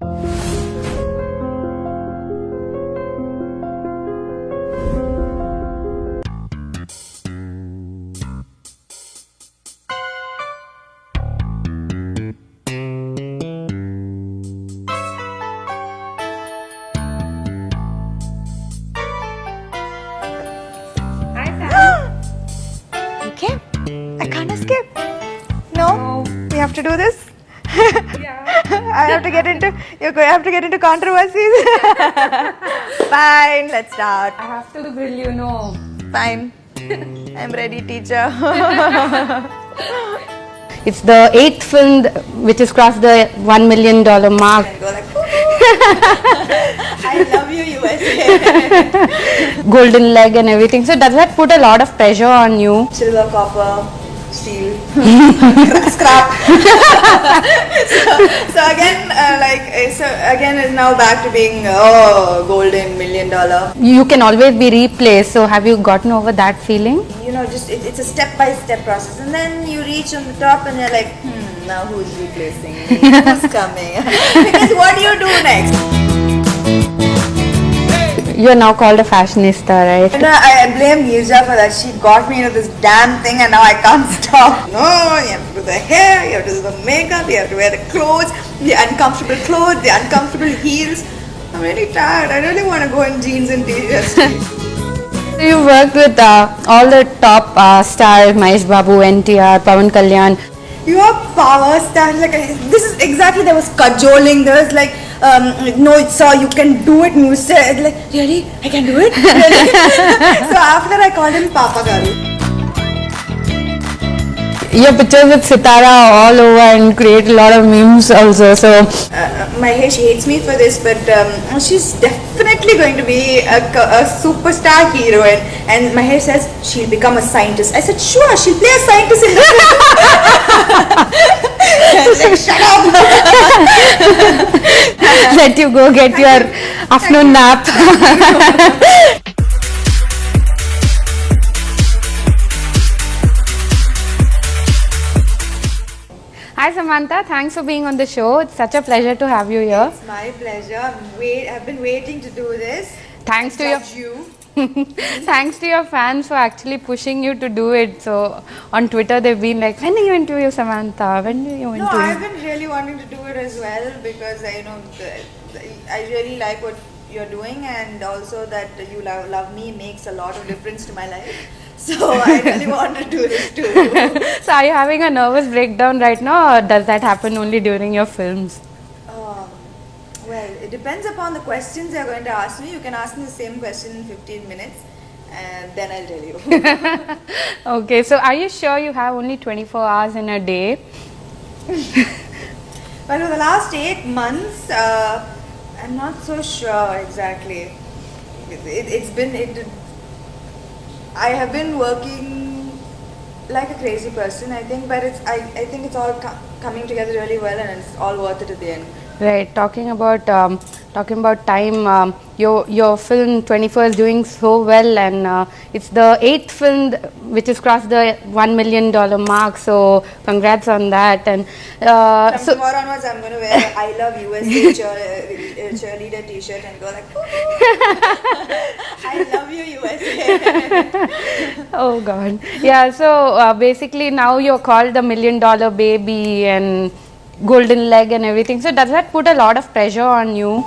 Okay, I can't escape. No, we have to do this. Yeah. I have to get into. You have to get into controversies. Fine, let's start. I have to grill you, no. Fine, I'm ready, teacher. It's the 8th film which has crossed the $1 million mark. And go like, I love you, USA. Golden leg and everything. So does that put a lot of pressure on you? Silver, copper, steel, scrap. so again, it's now back to being golden $1 million. You can always be replaced. So have you gotten over that feeling? You know, just it's a step-by-step process, and then you reach on the top, and you're like, now who's replacing me? Who's coming? Because what do you do next? You're now called a fashionista, right? And I blame Girja for that. She got me into this damn thing and now I can't stop. No, you have to do the hair, you have to do the makeup, you have to wear the clothes, the uncomfortable clothes, the uncomfortable heels. I'm really tired. I really want to go in jeans and t-shirts. So you worked with all the top stars, Mahesh Babu, NTR, Pawan Kalyan. You are power stars. Like this is exactly, there was cajoling. There was like, no, sir, you can do it. And you said like, really, I can do it. Really? So after I called him Papa Garu. Your pictures with Sitara all over and create a lot of memes also. So Mahesh hates me for this, but she's definitely going to be a superstar heroine. And Mahesh says she'll become a scientist. I said, sure, she'll play a scientist in the film. Like, shut up. let you go get your afternoon nap. Hi Samantha, thanks for being on the show. It's such a pleasure to have you here. It's my pleasure. I've been waiting to do this. Thanks to you. Thanks to your fans for actually pushing you to do it. So on Twitter they've been like, when do you interview Samantha? When do you interview? No, I've been really wanting to do it as well because I really like what you're doing, and also that you love me makes a lot of difference to my life. So I really want to do this too. So are you having a nervous breakdown right now, or does that happen only during your films? Well, it depends upon the questions you're going to ask me. You can ask me the same question in 15 minutes and then I'll tell you. Okay, so are you sure you have only 24 hours in a day? Well, for the last 8 months, I'm not so sure exactly. I have been working like a crazy person, I think, but I think it's all coming together really well and it's all worth it at the end. Right, talking about time, your film 24 is doing so well, and it's the 8th film which has crossed the $1 million mark, so congrats on that. And from tomorrow onwards I'm going to wear a I love USA cheerleader t-shirt and go like, I love you USA. Oh God. Yeah, so basically now you're called the $1 million baby and golden leg and everything. So does that put a lot of pressure on you?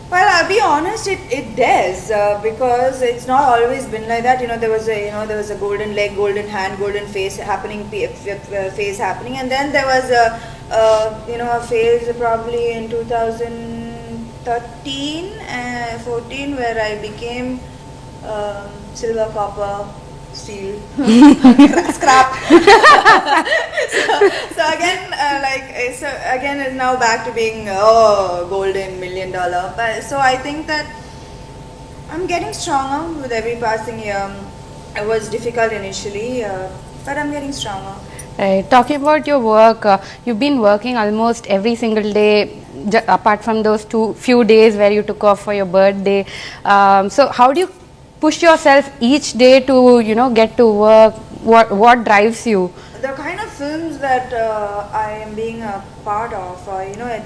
Well, I'll be honest, it does because it's not always been like that. There was a golden leg, golden hand, golden face happening, and then there was a phase probably in 2013 and 14 where I became silver, copper, steel, scrap. So again, it's now back to being golden $1 million. But so I think that I'm getting stronger with every passing year. It was difficult initially, but I'm getting stronger. Right. Talking about your work, you've been working almost every single day, apart from those few days where you took off for your birthday. So how do you push yourself each day to get to work? What drives you? The kind of films that I am being a part of.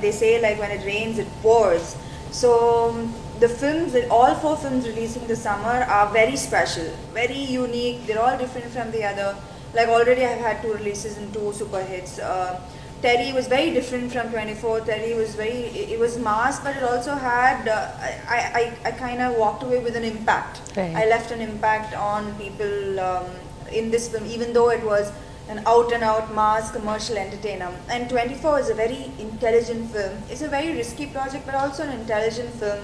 They say like when it rains, it pours. So the films, all four films releasing this summer are very special, very unique. They're all different from the other. Like already I've had two releases and two super hits. Terry was very different from 24. Terry was it was mass, but it also had, I kind of walked away with an impact. Right. I left an impact on people in this film, even though it was an out and out mass commercial entertainer. And 24 is a very intelligent film. It's a very risky project, but also an intelligent film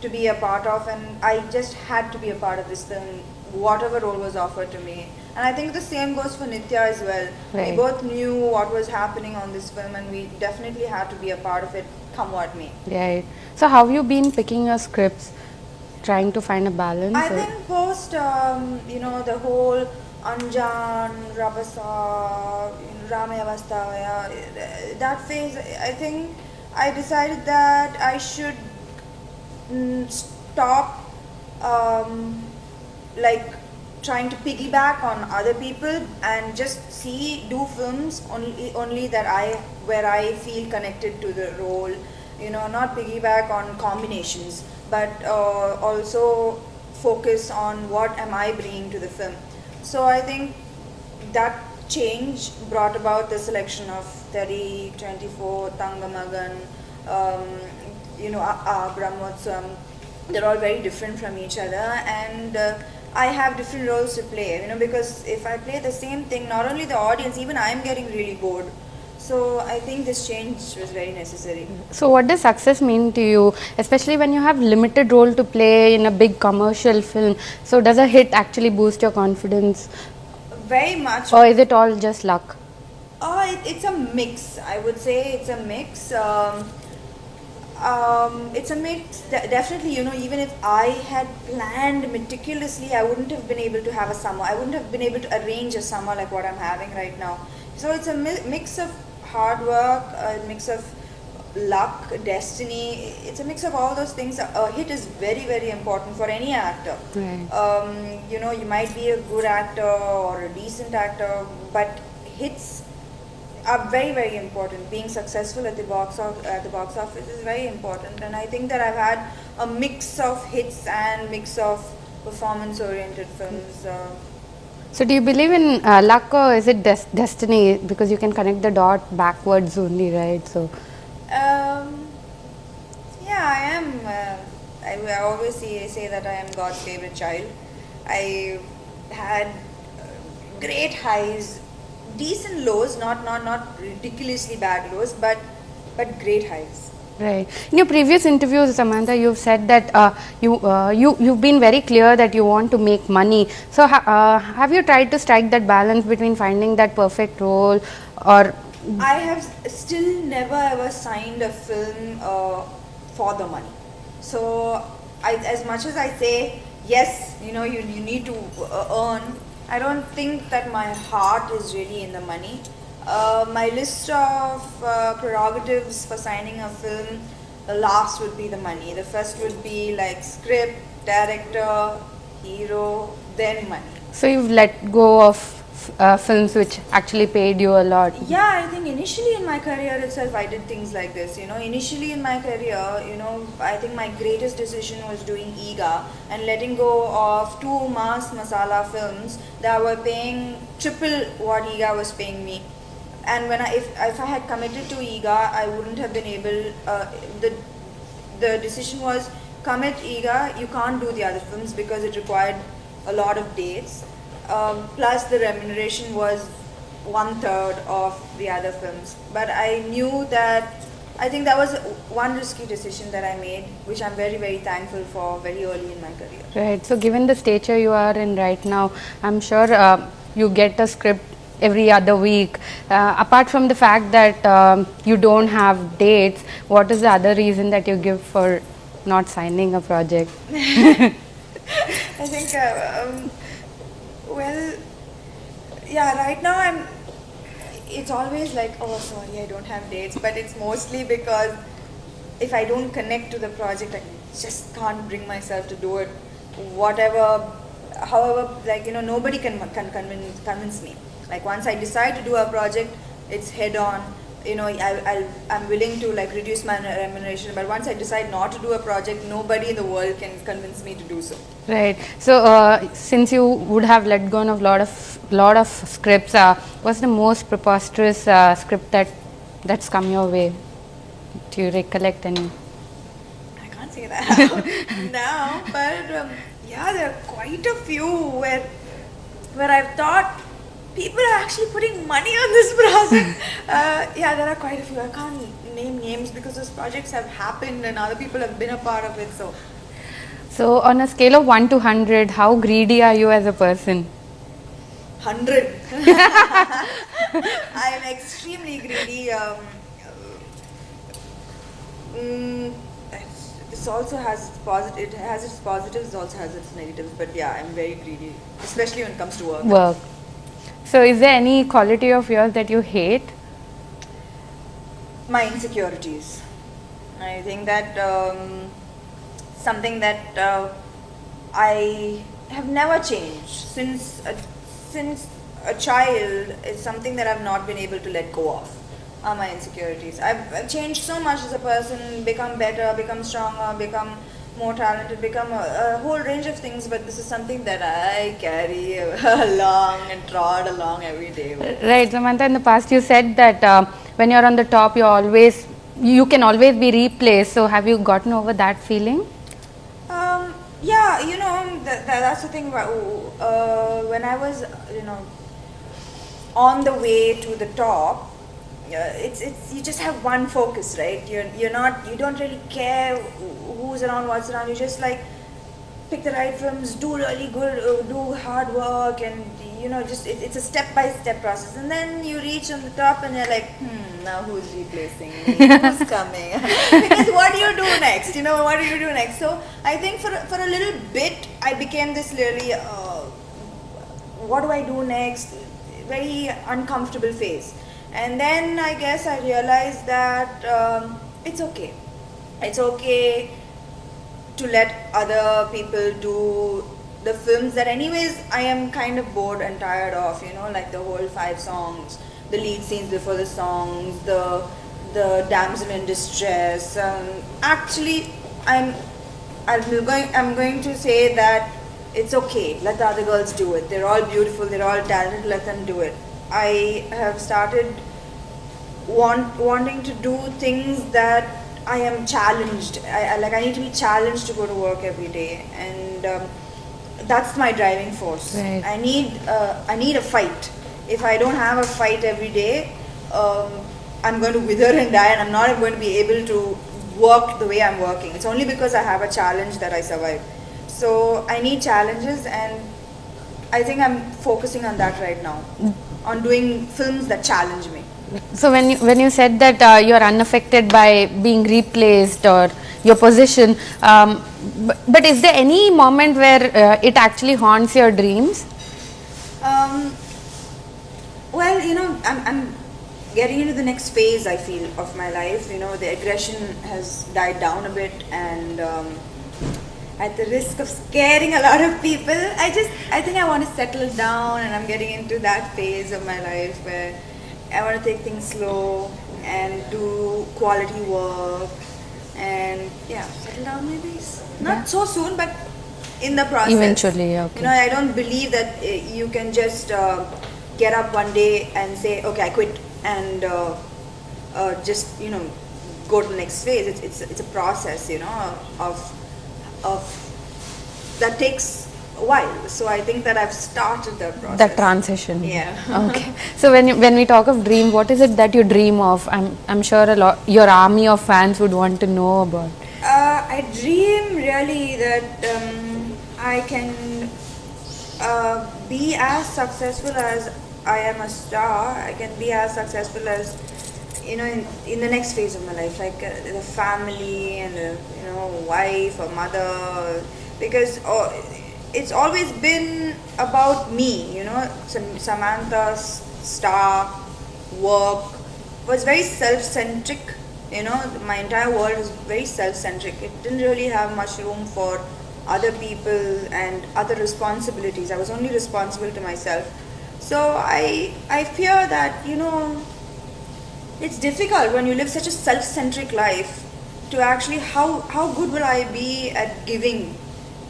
to be a part of, and I just had to be a part of this film, whatever role was offered to me. And I think the same goes for Nitya as well. Right. We both knew what was happening on this film, and we definitely had to be a part of it, come what may. Right. So how have you been picking your scripts, trying to find a balance? I think post, the whole Anjan, Rabasa, Ramayavastha, that phase, I think I decided that I should stop trying to piggyback on other people and just do films only where I feel connected to the role, not piggyback on combinations, but also focus on what am I bringing to the film. So I think that change brought about the selection of 30, 24, Tangamagan, Brahmotsam. They're all very different from each other, and I have different roles to play, because if I play the same thing, not only the audience, even I'm getting really bored. So I think this change was very necessary. So what does success mean to you, especially when you have limited role to play in a big commercial film? So does a hit actually boost your confidence? Very much. Or is it all just luck? It's a mix. I would say it's a mix. It's a mix. Definitely, even if I had planned meticulously, I wouldn't have been able to have a summer. I wouldn't have been able to arrange a summer like what I'm having right now. So it's a mix of hard work, a mix of luck, destiny. It's a mix of all those things. A hit is very, very important for any actor. Right. You might be a good actor or a decent actor, but hits are very, very important. Being successful at the box office is very important, and I think that I've had a mix of hits and mix of performance-oriented films. So do you believe in luck, or is it destiny? Because you can connect the dot backwards only, right? So. Yeah, I am. I always say that I am God's favorite child. I had great highs, decent lows, not ridiculously bad lows, but great highs. Right. In your previous interviews, Samantha, you've said that you've been very clear that you want to make money. So have you tried to strike that balance between finding that perfect role, or? I have still never ever signed a film for the money. So as much as I say yes, you need to earn, I don't think that my heart is really in the money. My list of prerogatives for signing a film, the last would be the money. The first would be like script, director, hero, then money. So you've let go of films which actually paid you a lot? Yeah, I think initially in my career itself I did things like this. Initially in my career, I think my greatest decision was doing IGA and letting go of 2 mass masala films that were paying triple what IGA was paying me. And if I had committed to IGA, I wouldn't have been able. The decision was commit IGA. You can't do the other films because it required a lot of dates. Plus the remuneration was 1/3 of the other films. But I knew that. I think that was one risky decision that I made, which I'm very, very thankful for very early in my career. Right. So given the stature you are in right now, I'm sure you get a script every other week. Apart from the fact that you don't have dates, what is the other reason that you give for not signing a project? I think, right now it's always like, oh sorry, I don't have dates, but it's mostly because if I don't connect to the project, I just can't bring myself to do it. However, nobody can convince me. Like once I decide to do a project, it's head on. I'm willing to like reduce my remuneration, but once I decide not to do a project, nobody in the world can convince me to do so. Right. So, since you would have let go of lot of scripts, what's the most preposterous script that's come your way? Do you recollect any? I can't say that now, but yeah, there are quite a few where I've thought people are actually putting money on this project. Yeah, there are quite a few. I can't name names because those projects have happened and other people have been a part of it. So, on a scale of 1 to 100, how greedy are you as a person? 100. I am extremely greedy. This also has its positive. It has its positives. It also has its negatives. But yeah, I'm very greedy, especially when it comes to work. Work. So, is there any quality of yours that you hate? My insecurities. I think that something that I have never changed since a child is something that I've not been able to let go of. Are my insecurities. I've changed so much as a person, become better, become stronger, become more talented, become a whole range of things, but this is something that I carry along and trod along every day. Right, Samantha, in the past you said that when you're on the top, you can always be replaced. So, have you gotten over that feeling? Yeah, that's the thing about when I was, on the way to the top. It's you just have one focus, right? You don't really care who's around, what's around. You just like pick the right films, do really good, do hard work, and just it's a step by step process. And then you reach on the top, and you're like, now who's replacing me? Who's coming? Because what do you do next? What do you do next? So I think for a little bit, I became this really, what do I do next? Very uncomfortable phase. And then I guess I realized that it's okay. It's okay to let other people do the films that anyways I am kind of bored and tired of, like the whole 5 songs, the lead scenes before the songs, the damsel in distress. Actually, I'm going to say that it's okay. Let the other girls do it. They're all beautiful. They're all talented. Let them do it. I have started wanting to do things that I am challenged. I need to be challenged to go to work every day, and that's my driving force. Right. I need a fight. If I don't have a fight every day, I'm going to wither and die, and I'm not going to be able to work the way I'm working. It's only because I have a challenge that I survive. So I need challenges, and I think I'm focusing on that right now, on doing films that challenge me. So when you said that you're unaffected by being replaced or your position, but is there any moment where it actually haunts your dreams? Well, I'm getting into the next phase, I feel, of my life. The aggression has died down a bit, and at the risk of scaring a lot of people, I think I want to settle down, and I'm getting into that phase of my life where I want to take things slow and do quality work and settle down maybe. Not so soon, but in the process. Eventually, okay. I don't believe that you can just get up one day and say, okay, I quit, and just go to the next phase. It's a process, of that takes a while. So I think that I've started that process. That transition. Yeah. Okay. So when we talk of dream, what is it that you dream of? I'm sure your army of fans would want to know about. I dream really that I can be as successful as I am a star. I can be as successful as in the next phase of my life, like the family and wife or mother, because it's always been about me. Samantha's star work was very self-centric. My entire world was very self-centric. It didn't really have much room for other people and other responsibilities. I was only responsible to myself. So I fear that It's difficult when you live such a self-centric life to actually how good will I be at giving,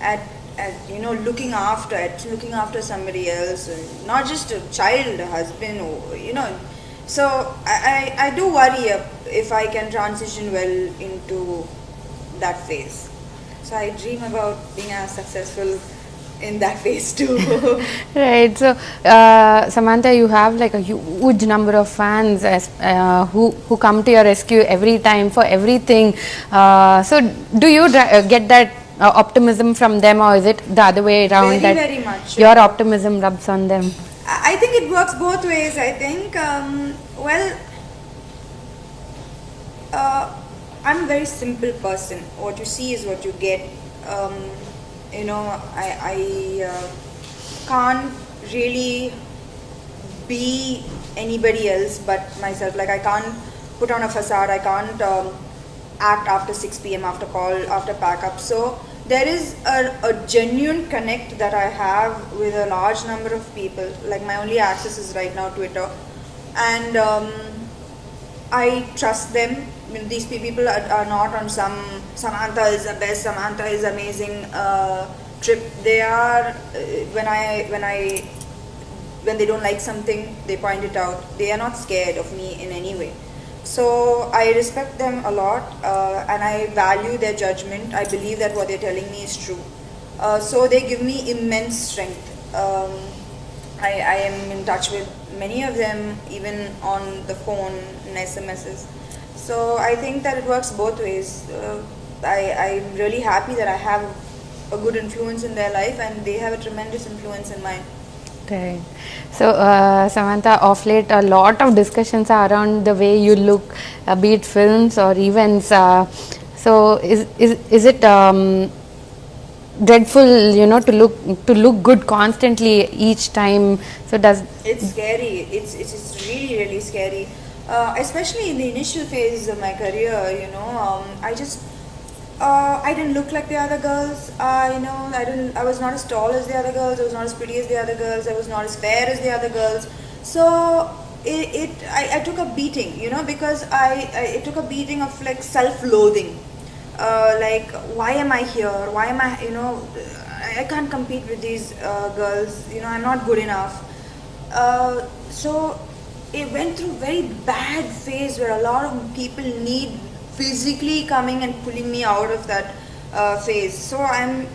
at looking after somebody else, not just a child, a husband, or so I do worry if I can transition well into that phase. So I dream about being as successful in that phase too. Right. So, Samantha, you have like a huge number of fans who come to your rescue every time for everything. So, do you get that optimism from them, or is it the other way around, Very, that very much. your optimism rubs on them? I think it works both ways. I think, I'm a very simple person. What you see is what you get. Um, I can't really be anybody else but myself. Like, I can't put on a facade. I can't act after 6 p.m. after call, after pack up. So there is a genuine connect that I have with a large number of people. Like, my only access is right now Twitter, and I trust them. I mean, these people are not on some Samantha is the best, Samantha is amazing trip. They are when they don't like something, they point it out. They are not scared of me in any way. So I respect them a lot, and I value their judgment. I believe that what they're telling me is true. So they give me immense strength. I am in touch with many of them, even on the phone and SMSs. So I think that it works both ways. I'm really happy that I have a good influence in their life, and they have a tremendous influence in mine. Right. So, Samantha, of late, a lot of discussions are around the way you look, be it films or events. So, is it dreadful, to look good constantly each time? So, does It's scary. It's really, really scary. Especially in the initial phases of my career, I didn't look like the other girls. I was not as tall as the other girls. I was not as pretty as the other girls. I was not as fair as the other girls. So I took a beating, because it took a beating of like self-loathing. Like, why am I here? Why am I, I can't compete with these girls. I'm not good enough. So it went through very bad phase where a lot of people need physically coming and pulling me out of that phase. So I'm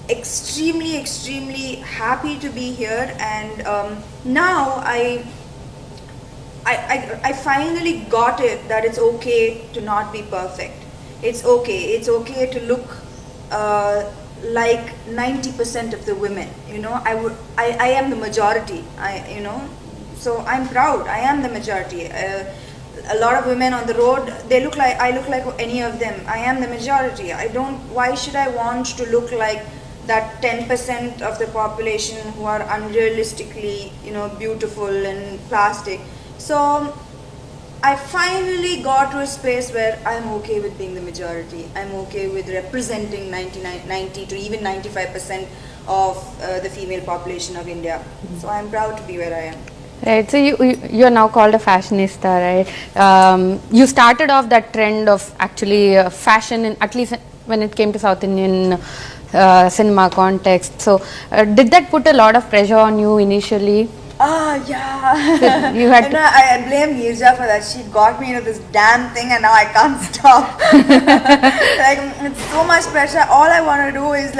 extremely, extremely happy to be here, and now I finally got it that it's okay to not be perfect. It's okay. It's okay to look like 90% of the women. I am the majority. So I'm proud. I am the majority. A lot of women on the road, I look like any of them. I am the majority. Why should I want to look like that 10% of the population who are unrealistically, beautiful and plastic? So I finally got to a space where I'm okay with being the majority. I'm okay with representing 90 to even 95% of the female population of India. So I'm proud to be where I am. Right, so you are now called a fashionista, right? You started off that trend of actually fashion, at least when it came to South Indian cinema context. So, did that put a lot of pressure on you initially? Yeah. So you had I blame Neerja for that. She got me into this damn thing, and now I can't stop. Like, it's so much pressure. All I want to do is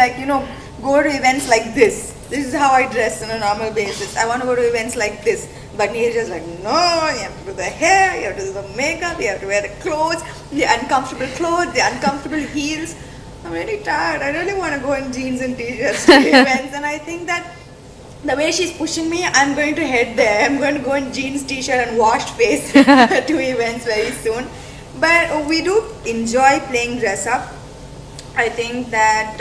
go to events like this. This is how I dress on a normal basis. I want to go to events like this. But Neerja's like, no, you have to do the hair, you have to do the makeup, you have to wear the clothes, the uncomfortable clothes, the uncomfortable heels. I'm really tired. I really want to go in jeans and t-shirts to events. And I think that the way she's pushing me, I'm going to head there. I'm going to go in jeans, t-shirt and washed face to events very soon. But we do enjoy playing dress up. I think that,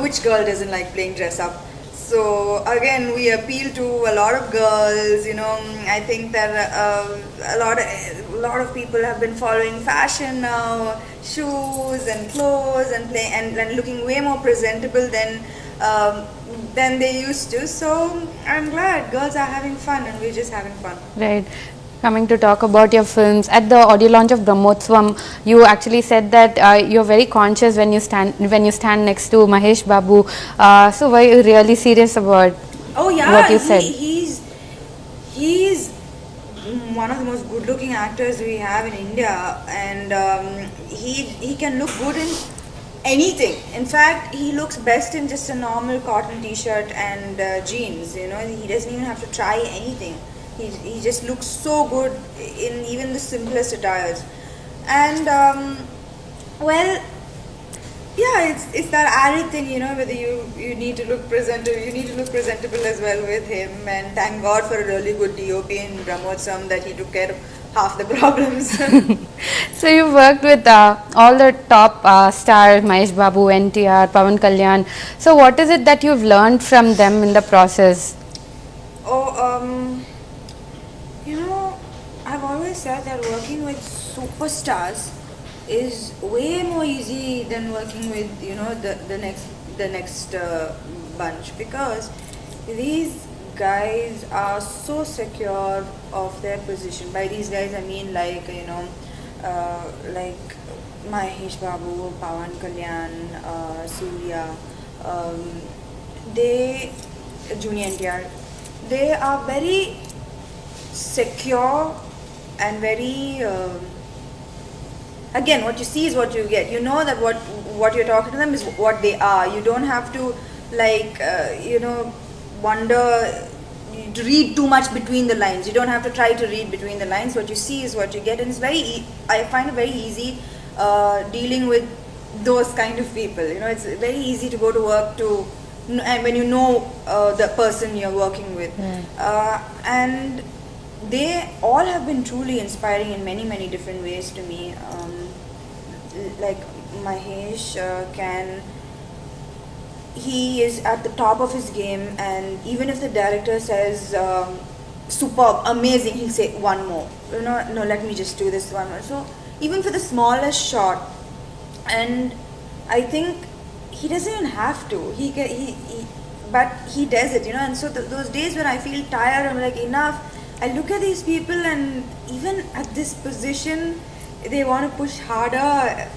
which girl doesn't like playing dress up? So again, we appeal to a lot of girls. I think that a lot of people have been following fashion now, shoes and clothes, and looking way more presentable than they used to. So I'm glad girls are having fun, and we're just having fun. right. Coming to talk about your films, at the audio launch of Brahmotsvam, you actually said that you're very conscious when you stand next to Mahesh Babu. So were you really serious about Oh what yeah, you said? he's one of the most good-looking actors we have in India, and he can look good in anything. In fact, he looks best in just a normal cotton T-shirt and jeans. You know, he doesn't even have to try anything. He just looks so good in even the simplest attires, and well, yeah, it's that added thing, you know, whether you need to look presentable, you need to look presentable as well with him. And thank God for a really good DOP in Brahmotsam that he took care of half the problems. So you worked with all the top stars, Mahesh Babu, NTR, Pawan Kalyan. So what is it that you've learned from them in the process? Oh, you know, I've always said that working with superstars is way more easy than working with, you know, the next bunch, because these guys are so secure of their position. By these guys I mean, like, you know, like Mahesh Babu, Pawan Kalyan, Surya, um, they, Junior NTR, they are very secure and very again, what you see is what you get. You know that what you're talking to them is what they are. You don't have to, like, you know, wonder, to read too much between the lines. You don't have to try to read between the lines. What you see is what you get, and it's I find it very easy dealing with those kind of people. You know, it's very easy to go to work and when you know the person you're working with. And they all have been truly inspiring in many different ways to me. Like Mahesh he is at the top of his game, and even if the director says superb, amazing, he'll say one more. You know, no, let me just do this one more. So even for the smallest shot, and I think he doesn't even have to. But he does it, you know. And so those days when I feel tired, I'm like, enough. I look at these people, and even at this position, they want to push harder.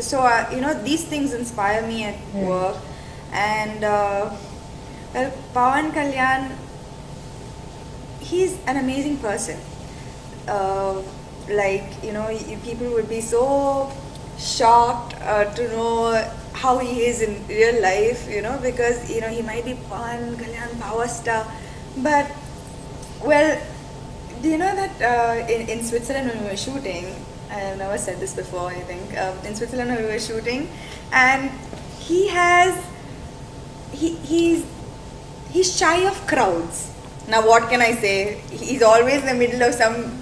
So you know, these things inspire me at work. And well, Pawan Kalyan, he's an amazing person. Like, you know, people would be so shocked to know how he is in real life, you know, because, you know, he might be Pawan Kalyan, power star, but, well, do you know that in Switzerland when we were shooting, I've never said this before, I think, in Switzerland when we were shooting, and he's shy of crowds. Now what can I say? He's always in the middle of some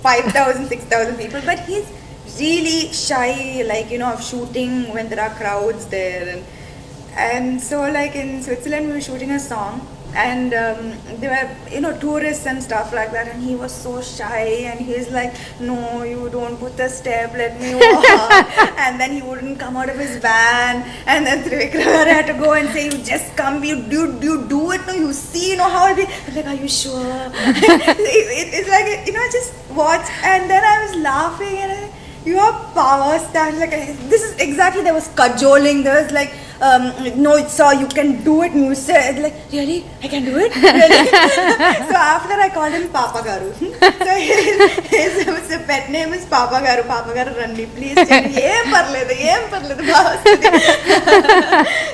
5,000, 6,000 people, but he's really shy, like, you know, of shooting when there are crowds there. And so, like, in Switzerland we were shooting a song, and there were, you know, tourists and stuff like that, and he was so shy, and he's like, no, you don't put the step, let me walk. And then he wouldn't come out of his van, and then Trivikram had to go and say, you just come, you do it, no, you see, you know how it be. I was like, are you sure? It's like, you know, just watch. And then I was laughing, and I was like, your power stand, like, this is exactly, there was cajoling, there was like, no sir, you can do it, and you said, like, really, I can do it, really? So after that I called him Papa Garu. So his pet name is Papa Garu Randi, please tell me, em parledu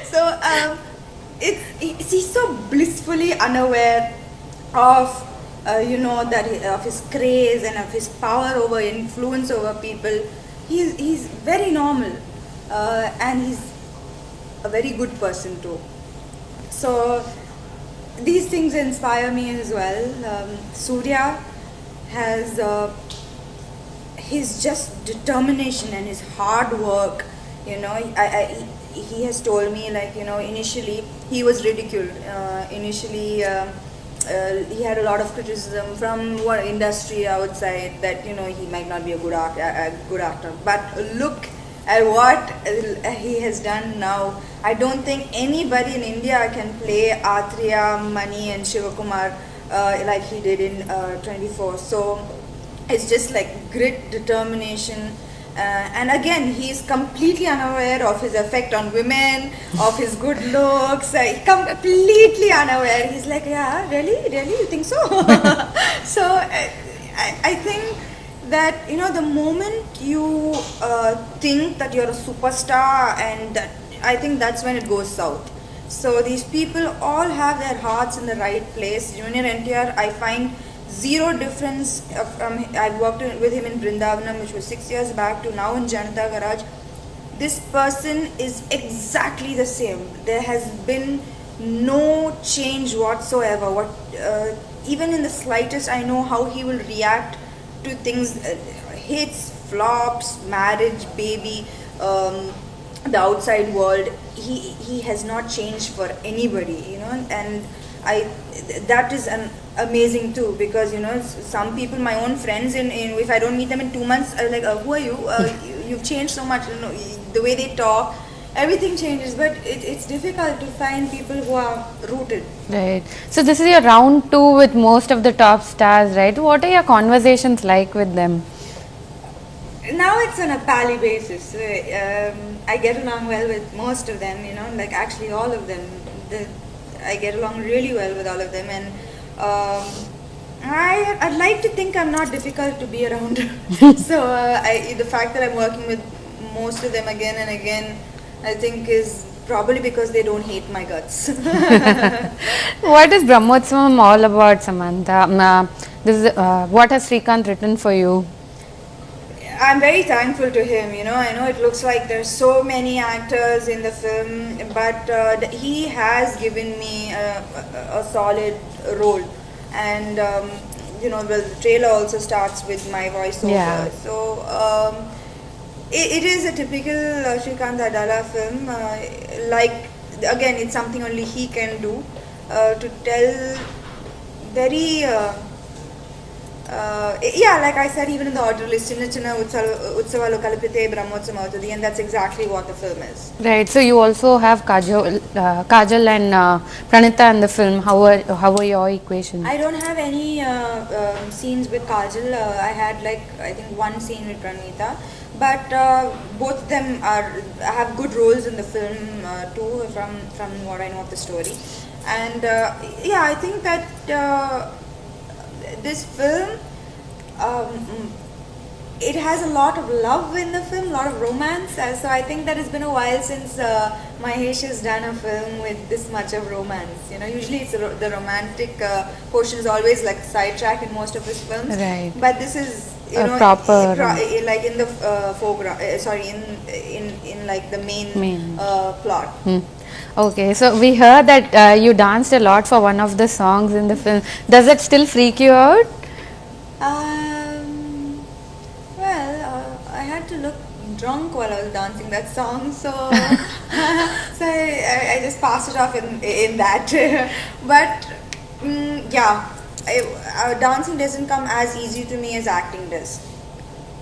So he's so blissfully unaware of you know, that of his craze and of his power over influence over people. He's very normal, and he's a very good person too. So these things inspire me as well. Surya has his just determination and his hard work. You know, he has told me, like, you know, initially he was ridiculed. He had a lot of criticism from what industry outside, that, you know, he might not be a good actor. But look at what he has done now. I don't think anybody in India can play Atriya, Mani and Shivakumar like he did in 24. So It's just like grit, determination. And again, he's completely unaware of his effect on women, of his good looks. Completely unaware. He's like, yeah, really, you think so? So I think that the moment you think that you're a superstar, and that, I think that's when it goes south. So these people all have their hearts in the right place. Junior NTR, I find zero difference from, I worked with him in Brindavanam, which was 6 years back, to now in Janata Garage. This person is exactly the same. There has been no change whatsoever. Even in the slightest, I know how he will react to things, hits, flops, marriage, baby, the outside world. He has not changed for anybody, and that is an amazing too, because some people, my own friends, in if I don't meet them in 2 months, I'm like, who are you? You've changed so much. The way they talk, everything changes, but it's difficult to find people who are rooted. Right. So this is your round 2 with most of the top stars, right? What are your conversations like with them? Now it's on a pally basis. I get along well with most of them, like actually all of them. I get along really well with all of them, and I'd like to think I'm not difficult to be around. So the fact that I'm working with most of them again and again, I think is probably because they don't hate my guts. What is Brahmotsavam all about, Samantha? What has Srikanth written for you? I'm very thankful to him. I know it looks like there's so many actors in the film, but he has given me a solid role. And well, the trailer also starts with my voiceover. Yeah. So it is a typical Srikanth Adala film. Again, it's something only he can do, to tell very. Like I said, even in the order list, Chinna Chinna Utsavalu Kalapite Brahmotsavam Avutadi, and that's exactly what the film is. Right. So you also have Kajal and Pranita in the film. How are your equations? I don't have any scenes with Kajal. I had I think one scene with Pranita, but both of them have good roles in the film too, from what I know of the story. And I think that this film, it has a lot of love in the film, a lot of romance. So I think that it's been a while since Mahesh has done a film with this much of romance. Usually it's the romantic portion is always like sidetrack in most of his films. Right. But this is proper like in the foreground. In like the main plot. Okay, so we heard that you danced a lot for one of the songs in the film. Does it still freak you out? I had to look drunk while I was dancing that song, so so I just passed it off in that. But dancing doesn't come as easy to me as acting does.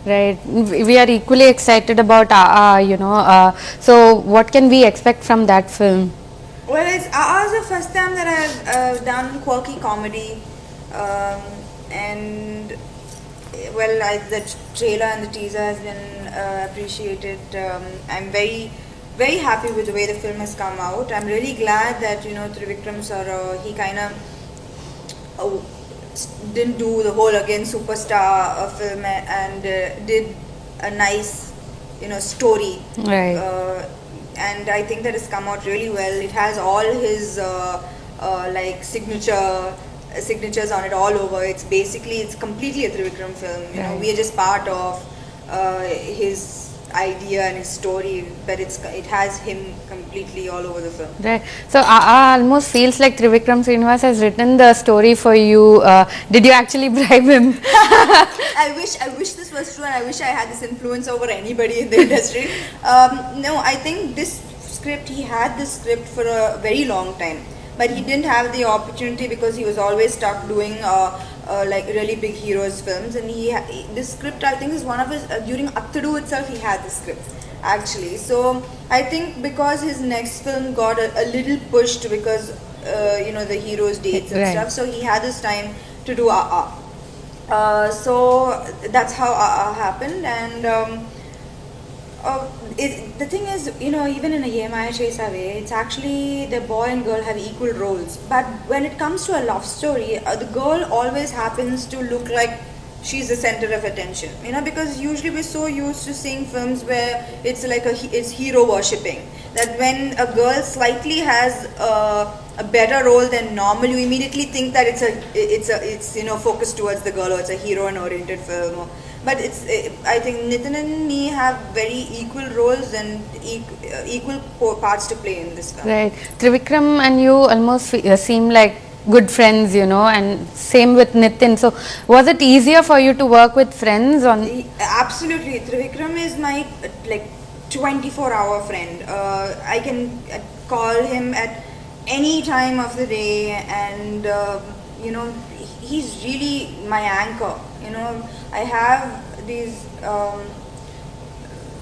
Right, we are equally excited about so what can we expect from that film? Well, it's the first time that I've done quirky comedy, and the trailer and the teaser has been appreciated. I'm very, very happy with the way the film has come out. I'm really glad that Trivikram sir, he kind of didn't do the whole again superstar film, and did a nice story, right? And I think that has come out really well. It has all his signatures on it all over. It's completely a Trivikram film. Right. We are just part of his idea and his story, but it has him completely all over the film. Right. So almost feels like Trivikram Srinivas has written the story for you. Did you actually bribe him? I wish this was true, and I wish I had this influence over anybody in the industry. No, I think he had this script for a very long time, but he didn't have the opportunity because he was always stuck doing really big heroes films. And this script, I think, is one of his during Attadu itself he had this script actually. So I think because his next film got a little pushed because the heroes dates and right. stuff, so he had this time to do So that's how happened, and the thing is, even in a Yemaya Chesa way, it's actually the boy and girl have equal roles. But when it comes to a love story, the girl always happens to look like she's the center of attention. Because usually we're so used to seeing films where it's like it's hero worshipping. That when a girl slightly has a better role than normal, you immediately think that it's focused towards the girl, or it's a heroine oriented film. But I think Nitin and me have very equal roles and equal parts to play in this film. Right. Trivikram and you almost seem like good friends, and same with Nitin. So, was it easier for you to work with friends on? Absolutely. Trivikram is my 24-hour friend. I can call him at any time of the day, and he's really my anchor. I have these.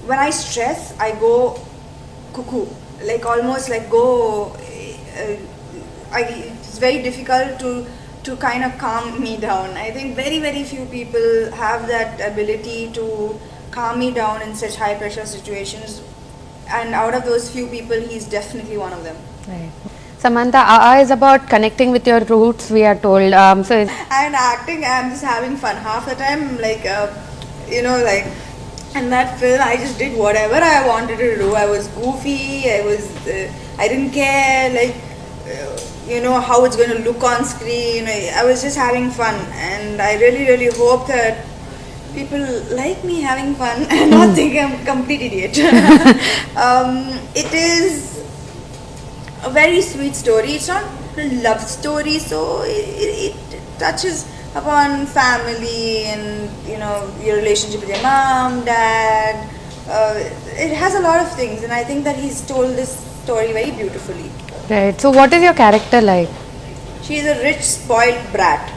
When I stress, I go cuckoo, like almost like go. It's very difficult to kind of calm me down. I think very few people have that ability to calm me down in such high pressure situations, and out of those few people, he's definitely one of them. Right. Samantha, is about connecting with your roots, we are told. And acting, I'm just having fun. Half the time, in that film, I just did whatever I wanted to do. I was goofy. I didn't care, how it's going to look on screen. I was just having fun, and I really hope that people like me having fun and not think I'm a complete idiot. It is a very sweet story. It's not a love story, so it touches upon family and your relationship with your mom, dad. It has a lot of things, and I think that he's told this story very beautifully. Right. So, what is your character like? She's a rich, spoiled brat.